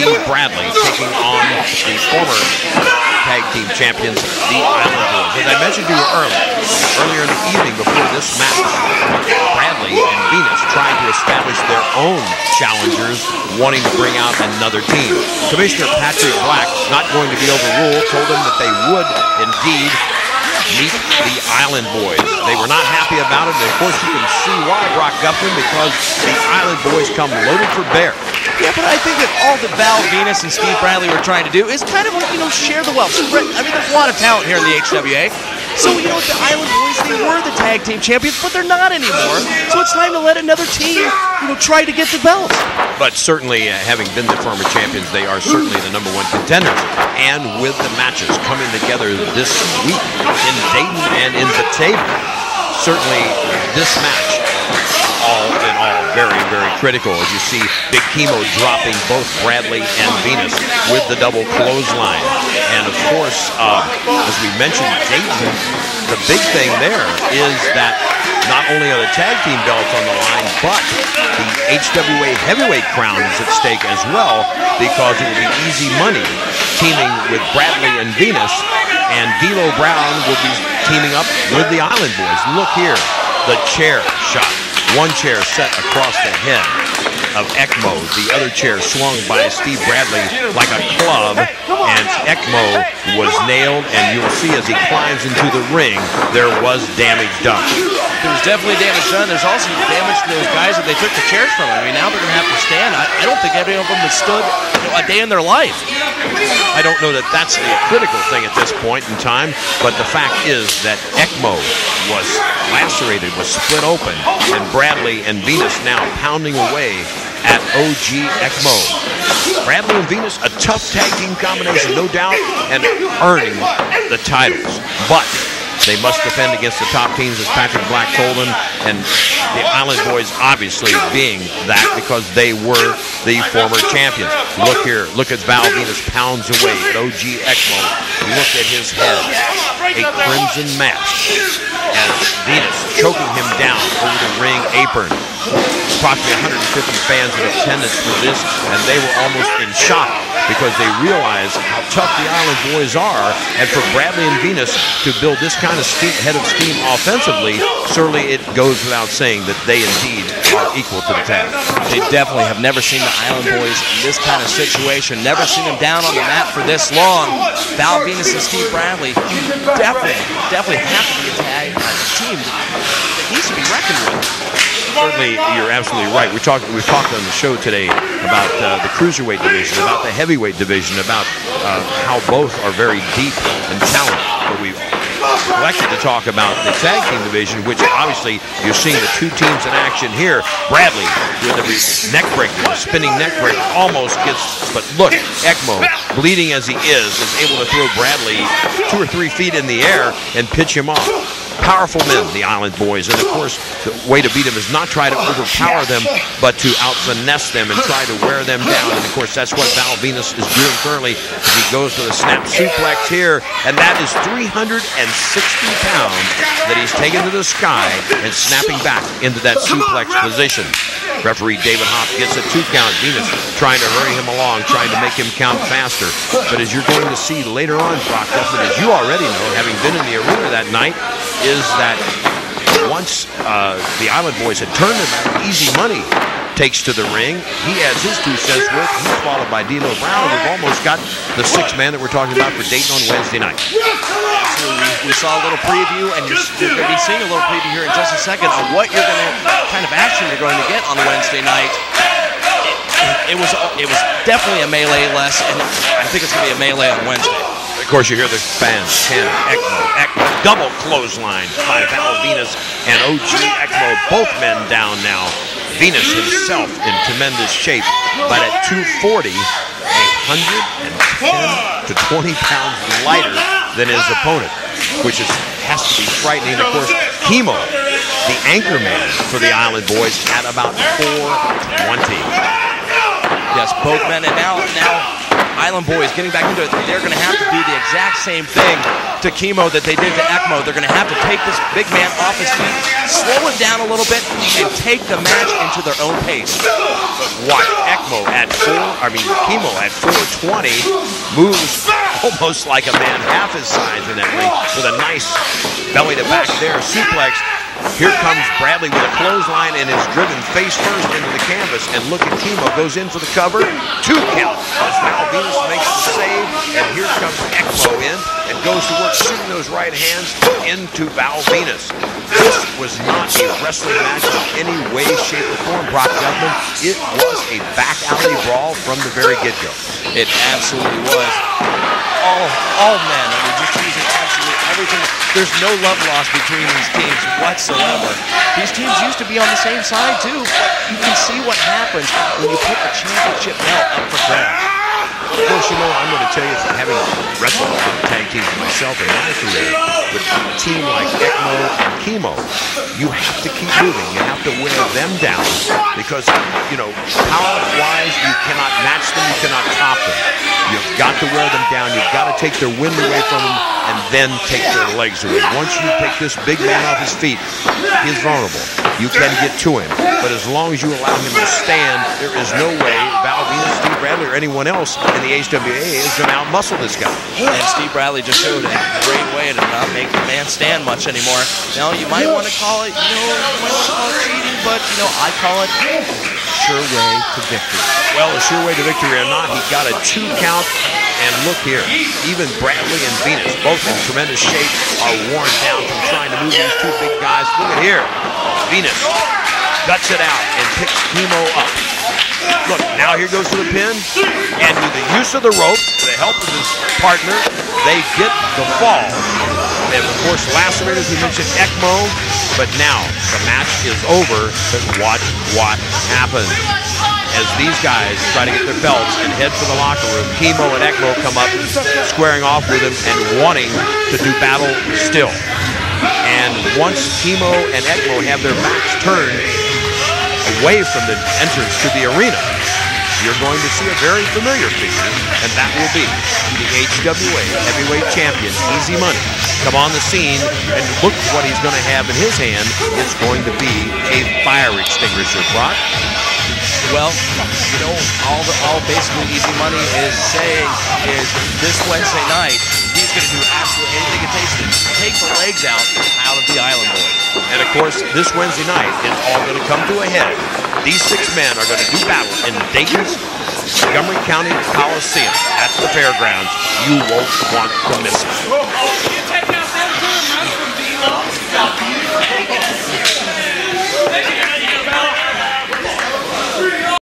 Steve Bradley taking on the former tag team champions, the Island Boys. As I mentioned to you earlier in the evening before this match, Bradley and Venis trying to establish their own challengers, wanting to bring out another team. Commissioner Patrick Black, not going to be overruled, told them that they would indeed meet the Island Boys. They were not happy about it, and of course you can see why, Brock Guffman, because the Island Boys come loaded for bear. Yeah, but I think that all that Val Venis and Steve Bradley were trying to do is kind of, share the wealth. I mean, there's a lot of talent here in the HWA. So, the Island Boys, they were the tag team champions, but they're not anymore. So it's time to let another team, try to get the belt. But certainly, having been the former champions, they are certainly the #1 contenders. And with the matches coming together this week in Dayton and in Batavia, certainly this match, all in all, very, very critical. As you see, Big Kimo dropping both Bradley and Venis with the double clothesline. And of course, as we mentioned, Dayton, the big thing there is that not only are the tag team belts on the line, but the HWA heavyweight crown is at stake as well, because it will be easy money teaming with Bradley and Venis, and D'Lo Brown will be teaming up with the Island Boys. Look here, the chair shot. One chair set across the head of Ekmo, the other chair swung by Steve Bradley like a club, and Ekmo was nailed, and you'll see as he climbs into the ring, there was damage done. There was definitely damage done. There's also damage to those guys that they took the chairs from. I mean, now they're going to have to stand. I don't think any of them have stood a day in their life. I don't know that that's the critical thing at this point in time, but the fact is that Ekmo was lacerated, was split open, and Bradley and Venis now pounding away at OG Ekmo. Bradley and Venis, a tough tag team combination, no doubt, and earning the titles. But they must defend against the top teams, as Patrick Black told them, and the Island Boys obviously being that because they were the former champions. Look here, look at Val Venis pounds away at OG Ekmo. Look at his head, a crimson mask, and Venis choking him down over the ring apron. Approximately 150 fans in attendance for this, and they were almost in shock because they realized how tough the Island Boys are, and for Bradley and Venis to build this kind of head of steam offensively, certainly it goes without saying that they indeed are equal to the task. They definitely have never seen the Island Boys in this kind of situation, never seen them down on the mat for this long. Val Venis and Steve Bradley definitely have to be a team that needs to be reckoned with. Certainly, you're absolutely right. We've talked on the show today about the cruiserweight division, about the heavyweight division, about how both are very deep in talent. But we've elected to talk about the tag team division, which obviously you're seeing the two teams in action here. Bradley with the neck breaker, the spinning neck breaker, almost gets, but look, Ekmo, bleeding as he is able to throw Bradley 2 or 3 feet in the air and pitch him off. Powerful men, the Island Boys, and of course the way to beat them is not try to overpower them, but to out-finesse them and try to wear them down. And of course that's what Val Venis is doing currently as he goes for the snap suplex here, and that is 360 pounds that he's taken to the sky and snapping back into that suplex position. Referee David Hopp gets a 2 count. Venis trying to hurry him along, trying to make him count faster. But as you're going to see later on, Brock Guffman, as you already know, having been in the arena that night, is that once the Island Boys had turned him out, Easy Money takes to the ring. He adds his 2 cents worth. He's followed by D'Lo Brown. We've almost got the 6th man that we're talking about for Dayton on Wednesday night. So we saw a little preview, and you're going to be seeing a little preview here in just a second on what you're going to, kind of action you're going to get on Wednesday night. It was definitely a melee less, and I think it's going to be a melee on Wednesday. Of course, you hear the fans chanting, Ekmo, double clothesline by Val Venis and OG Ekmo, both men down now. Venis himself in tremendous shape, but at 240, 110 to 20 pounds lighter than his opponent, which has to be frightening. And of course, Kimo, the anchor man for the Island Boys, at about 420. Yes, both men, and now Island Boys getting back into it. They're going to have to do the exact same thing to Kimo that they did to Ekmo. They're going to have to take this big man off his feet, slow him down a little bit, and take the match into their own pace. Watch Kimo at 420 moves almost like a man half his size in that ring with a nice belly to back there suplex. Here comes Bradley with a clothesline and is driven face first into the canvas. And look at Kimo, goes in for the cover. 2 count as Val Venis makes the save. And here comes Ekmo in and goes to work shooting those right hands into Val Venis. This was not a wrestling match in any way, shape, or form, Brock Dublin. It was a back alley brawl from the very get-go. It absolutely was. All men. I mean, just using absolutely everything. There's no love lost between these teams whatsoever. These teams used to be on the same side too, but you can see what happens when you put a championship belt up for grabs. Of course, you know, I'm going to tell you, having wrestled a lot of tag teams myself in my career, with a team like Ekmo and Kimo, you have to keep moving. You have to wear them down because, you know, power-wise, you cannot match them, you cannot top them. You've got to wear them down. You've got to take their wind away from them and then take their legs away. Once you take this big man off his feet, he's vulnerable. You can get to him. But as long as you allow him to stand, there is no way Val Venis, Steve Bradley, or anyone else in the HWA is going to outmuscle this guy. And Steve Bradley just showed a great way to not make the man stand much anymore. Now, you might want to call it, cheating, but, I call it sure way to victory. Well, a sure way to victory or not, he got a 2 count. And look here, even Bradley and Venis, both in tremendous shape, are worn down from trying to move these 2 big guys. Look at here. Venis guts it out and picks Kimo up. Look, now here goes to the pin. And with the use of the rope, with the help of his partner, they get the fall. And of course, lacerators, we mentioned Ekmo. But now the match is over. But watch what happens. As these guys try to get their belts and head for the locker room, Kimo and Ekmo come up, squaring off with him and wanting to do battle still. And once Kimo and Ekmo have their backs turned away from the entrance to the arena, you're going to see a very familiar figure, and that will be the HWA Heavyweight Champion, Easy Money, come on the scene, and look what he's going to have in his hand. It's going to be a fire extinguisher, Brock. Well, all basically Easy Money is saying is this Wednesday night, he's going to do absolutely anything it takes to take the legs out of the Island Boys. And of course, this Wednesday night is all going to come to a head. These 6 men are going to do battle in Dayton's Montgomery County Coliseum at the fairgrounds. You won't want to miss it.